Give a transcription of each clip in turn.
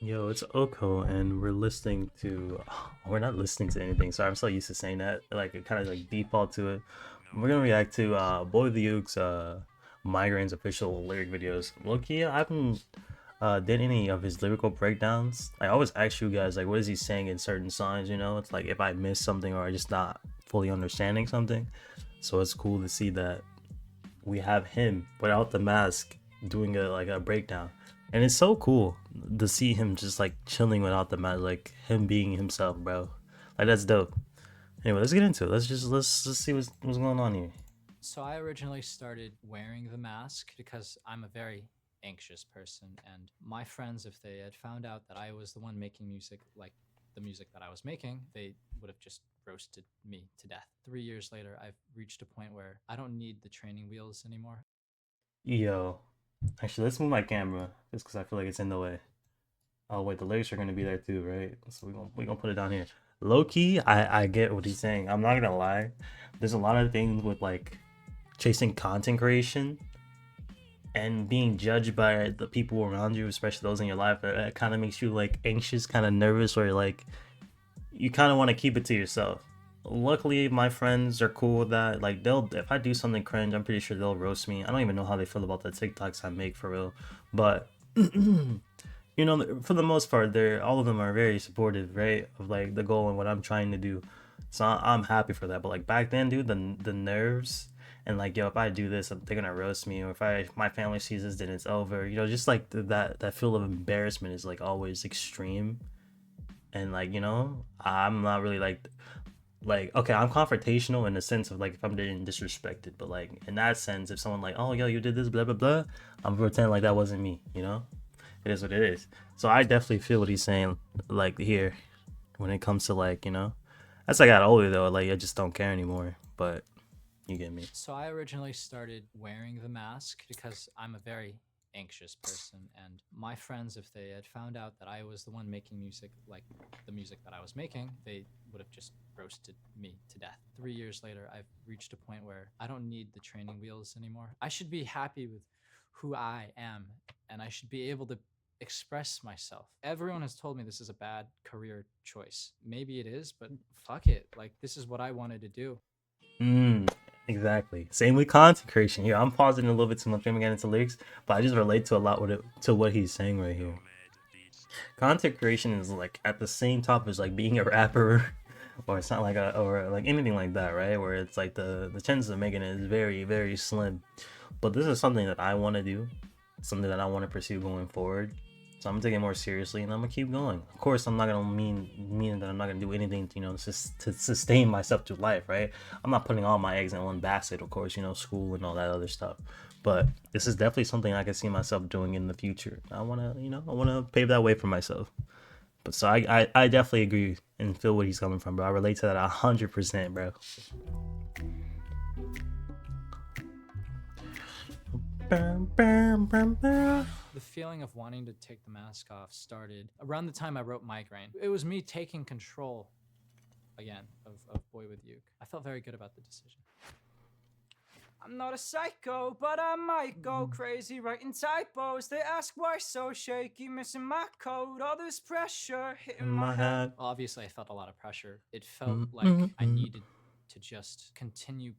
Yo, it's Okhoh, and we're listening to. We're not listening to anything. Sorry, I'm so used to saying that. Like it kind of like default to it. We're gonna react to Boywithuke's Migraine's official lyric videos. Loki, I haven't did any of his lyrical breakdowns. I always ask you guys like, what is he saying in certain songs? You know, it's like if I miss something or I just not fully understanding something. So it's cool to see that we have him without the mask doing a breakdown, and it's so cool to see him just like chilling without the mask, like him being himself, bro. Like that's dope. Anyway, let's get into it. Let's see what's going on here. So I originally started wearing the mask because I'm a very anxious person, and my friends, if they had found out that I was the one making music like the music that I was making, they would have just roasted me to death. 3 years later, I've reached a point where I don't need the training wheels anymore. Yo, actually, let's move my camera just because I feel like it's in the way. Oh wait, the lyrics are gonna be there too, right? So we gonna put it down here. Low key, I get what he's saying. I'm not gonna lie. There's a lot of things with like chasing content creation and being judged by the people around you, especially those in your life, that kind of makes you like anxious, kind of nervous, or like you kind of want to keep it to yourself. Luckily, my friends are cool with that. Like they'll, if I do something cringe, I'm pretty sure they'll roast me. I don't even know how they feel about the TikToks I make for real, but you know, for the most part, they're all of them are very supportive, right, of like the goal and what I'm trying to do. So I'm happy for that. But like back then, dude, the nerves and like yo, if I do this, they're gonna roast me, or if my family sees this, then it's over. You know, just like that feel of embarrassment is like always extreme, and like you know, I'm not really like okay, I'm confrontational in the sense of like if I'm getting disrespected, but like in that sense, if someone like oh yo you did this blah blah blah, I'm pretending like that wasn't me, you know. It is what it is. So I definitely feel what he's saying, like here, when it comes to like, you know, as I got older though, like I just don't care anymore. But you get me. So I originally started wearing the mask because I'm a very anxious person, and my friends, if they had found out that I was the one making music like the music that I was making, they would have just roasted me to death. 3 years later, I've reached a point where I don't need the training wheels anymore. I should be happy with who I am, and I should be able to express myself. Everyone has told me this is a bad career choice. Maybe it is, but fuck it. Like, this is what I wanted to do. Mm, exactly. Same with content creation. Here, I'm pausing a little bit too much. I'm getting into lyrics, but I just relate to a lot with it to what he's saying right here. Content creation is like at the same top as like being a rapper, or it's not like a or like anything like that, right? Where it's like the chances of making it is very slim. But this is something that I want to do, something that I want to pursue going forward. So I'm gonna take it more seriously, and I'm gonna keep going. Of course, I'm not gonna mean that I'm not gonna do anything, to, you know, to sustain myself through life, right? I'm not putting all my eggs in one basket, of course, you know, school and all that other stuff. But this is definitely something I can see myself doing in the future. I wanna, you know, I wanna pave that way for myself. But so I definitely agree and feel where he's coming from, bro. I relate to that 100%, bro. The feeling of wanting to take the mask off started around the time I wrote Migraine. It was me taking control again of Boywithuke. I felt very good about the decision. I'm not a psycho, but I might go crazy writing typos. They ask why so shaky, missing my code. All this pressure hitting In my my head. head. Obviously, I felt a lot of pressure. It felt like I needed to just continue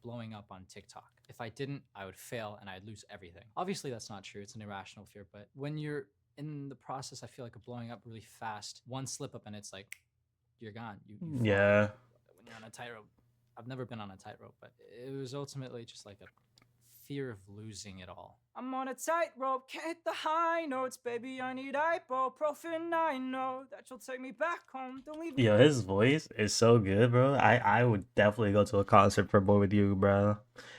blowing up on TikTok. If I didn't, I would fail and I'd lose everything. Obviously, that's not true. It's an irrational fear. But when you're in the process, I feel like of blowing up really fast, one slip up and it's like you're gone. You fall. Yeah. When you're on a tightrope, I've never been on a tightrope, but it was ultimately just like a fear of losing it all. I'm on a tightrope, can't hit the high notes, baby. I need ibuprofen. I know that you'll take me back home. Don't leave me. Yo, his voice is so good, bro. I would definitely go to a concert for Boy With You, bro.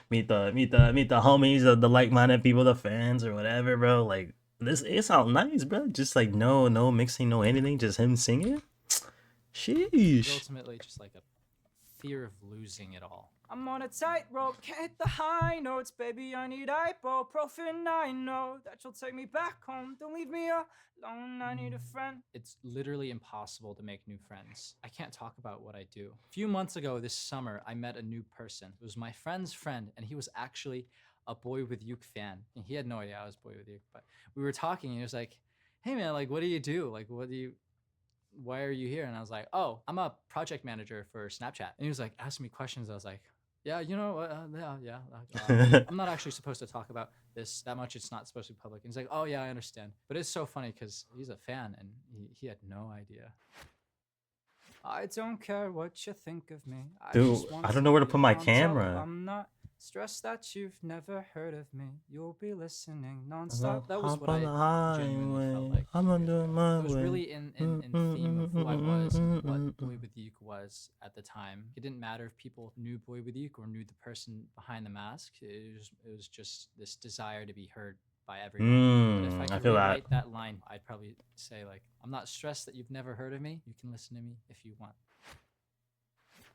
Meet the homies, the like-minded people, the fans or whatever, bro. Like this, it sounds nice, bro. Just like no mixing, no anything, just him singing. It was Sheesh. ultimately just like a fear of losing it all. I'm on a tightrope, can't hit the high notes, baby. I need ibuprofen. I know that you'll take me back home. Don't leave me alone. I need a friend. It's literally impossible to make new friends. I can't talk about what I do. A few months ago this summer, I met a new person. It was my friend's friend, and he was actually a Boywithuke fan. And he had no idea I was Boywithuke, but we were talking, and he was like, "Hey man, like what do you do? Like why are you here?" And I was like, "Oh, I'm a project manager for Snapchat." And he was like asking me questions. I was like, "Yeah, you know, yeah. I'm not actually supposed to talk about this that much. It's not supposed to be public." And he's like, "Oh yeah, I understand." But it's so funny because he's a fan and he had no idea. I don't care what you think of me. I Dude, just want I don't to know where to be put my on top. camera. I'm not stressed that you've never heard of me. You'll be listening I'm gonna nonstop. That was hop what on I the genuinely felt highway. like. I'm gonna do it my It was way. really in theme of who I was and what Boywithuke was at the time. It didn't matter if people knew Boywithuke or knew the person behind the mask. It was just this desire to be heard by everyone. But if I I could feel that. rewrite that line, I'd probably say like, "I'm not stressed that you've never heard of me. You can listen to me if you want."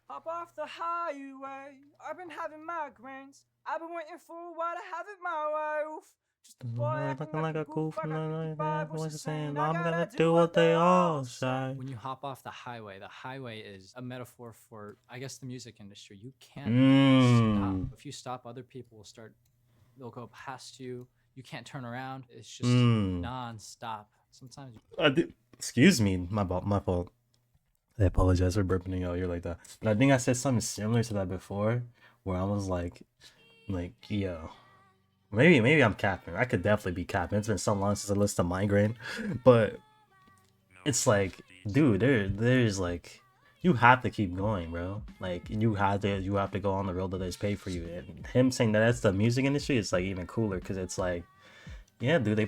Hop off the highway. I've been having migraines. I've been waiting for a while to have it my way. Oof. Just a boy acting Looking like like a a goof. goof, I got 55. What's what's the the saying? saying? I I'm gotta gonna do do what what they they all all say. say. When you hop off the highway is a metaphor for, I guess, the music industry. You can't stop. If you stop, other people will start, they'll go past you. You can't turn around. It's just non-stop. Sometimes Excuse me, my fault. I apologize for burping in your ear like that. But I think I said something similar to that before, where I was like, yo, maybe I'm capping. I could definitely be capping. It's been so long since I listened to Migraine, but it's like, dude, there's like, you have to keep going, bro. Like you have to go on the road that is paid for you. And him saying that that's the music industry is like even cooler because it's like, yeah, dude, they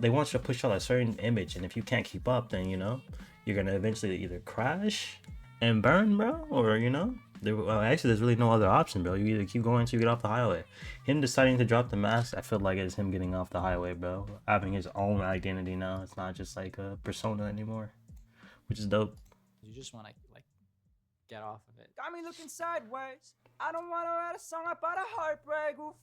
want you to push out a certain image, and if you can't keep up, then you're gonna eventually either crash and burn, bro, or actually there's really no other option, bro. You either keep going until you get off the highway. Him deciding to drop the mask, I feel like it's him getting off the highway, bro. Having his own identity now. It's not just like a persona anymore, which is dope. you just want to like get off of it. Got me looking sideways. I don't want to write a song about a heartbreak. Oof.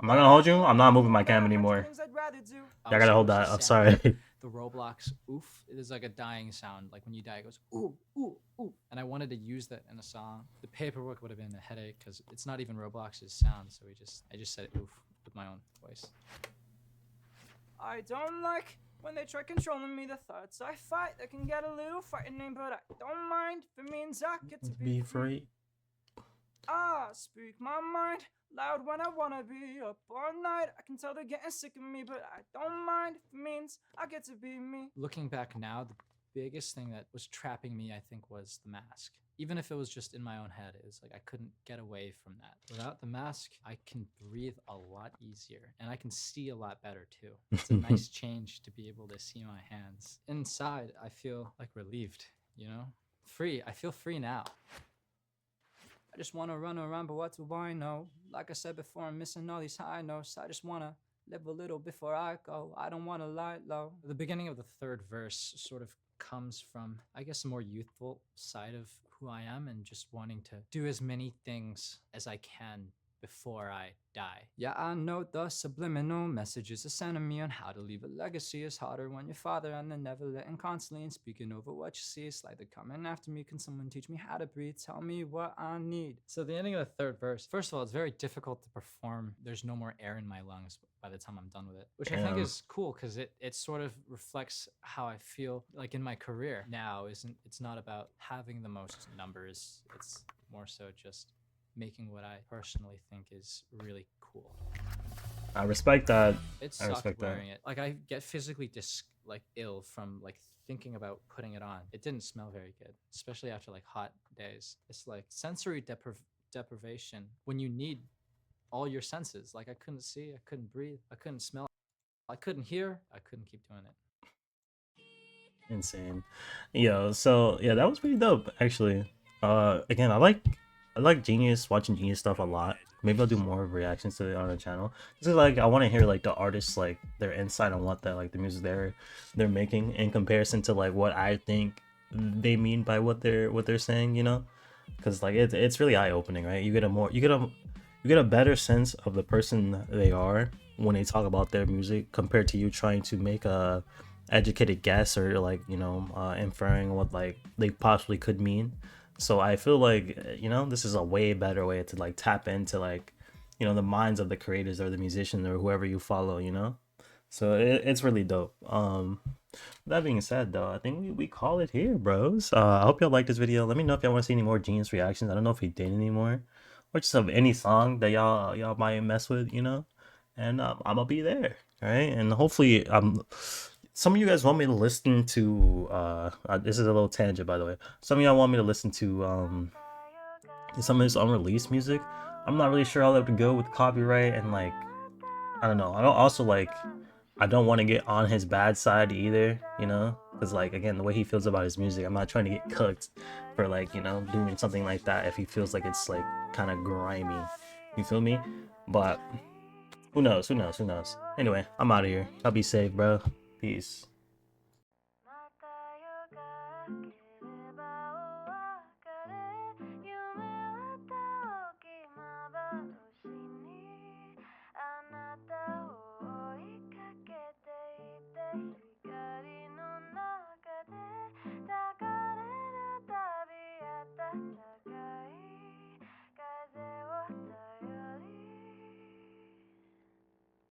I'm not gonna hold you. I'm not moving my cam anymore. I I gotta hold that. I'm sorry. The Roblox oof, it is like a dying sound. Like when you die, it goes ooh, ooh, ooh. And I wanted to use that in a song. The paperwork would have been a headache because it's not even Roblox's sound. So I just said oof with my own voice. I don't like when they try controlling me. The thoughts I fight, they can get a little frightening, but I don't mind if it means I get to be free. I speak my mind loud when I wanna be up all night. I can tell they're getting sick of me, but I don't mind if it means I get to be me. Looking back now, the biggest thing that was trapping me, I think, was the mask. Even if it was just in my own head, it was like I couldn't get away from that. Without the mask, I can breathe a lot easier and I can see a lot better too. It's a nice change to be able to see my hands. Inside, I feel like relieved, free. I feel free now. I just want to run around, but what do I know? Like I said before, I'm missing all these high notes. I just want to live a little before I go. I don't want to lie low. The beginning of the third verse sort of comes from, I guess, a more youthful side of who I am and just wanting to do as many things as I can before I die. Yeah, I know the subliminal messages are sending me on how to leave a legacy is harder when you're father and they're never letting constantly and speaking over what you see. It's like they're coming after me. Can someone teach me how to breathe? Tell me what I need. So the ending of the third verse, first of all, it's very difficult to perform. There's no more air in my lungs by the time I'm done with it, which I think is cool because it sort of reflects how I feel like in my career now. It's not about having the most numbers. It's more so just making what I personally think is really cool. I respect that. It sucked wearing it. Like I get physically ill from like thinking about putting it on. It didn't smell very good, especially after like hot days. It's like sensory deprivation when you need all your senses. Like I couldn't see, I couldn't breathe, I couldn't smell, I couldn't hear, I couldn't keep doing it. Insane. Yo, so yeah, that was pretty dope actually. Again, I like Genius, watching Genius stuff a lot. Maybe I'll do more reactions to it on the channel. This is like I want to hear like the artists, like their insight on what the music they're making in comparison to like what I think they mean by what they're saying, because like it's really eye-opening, right? You get a better sense of the person they are when they talk about their music compared to you trying to make a educated guess or like inferring what like they possibly could mean. So I feel like this is a way better way to like tap into like the minds of the creators or the musicians or whoever you follow. So it's really dope. That being said, though, I think we call it here, bros. I hope y'all like this video. Let me know if y'all want to see any more Genius reactions. I don't know if he did anymore, or just of any song that y'all might mess with, you know. And I'm gonna be there, right? And hopefully, some of you guys want me to listen to. This is a little tangent, by the way. Some of y'all want me to listen to some of his unreleased music. I'm not really sure how that would go with copyright and like I don't know. I don't also like I don't want to get on his bad side either, you know? Cuz like again, the way he feels about his music, I'm not trying to get cooked for like, you know, doing something like that if he feels like it's like kind of grimy. You feel me? But who knows? Who knows? Who knows? Anyway, I'm out of here. Y'all be safe, bro. Peace.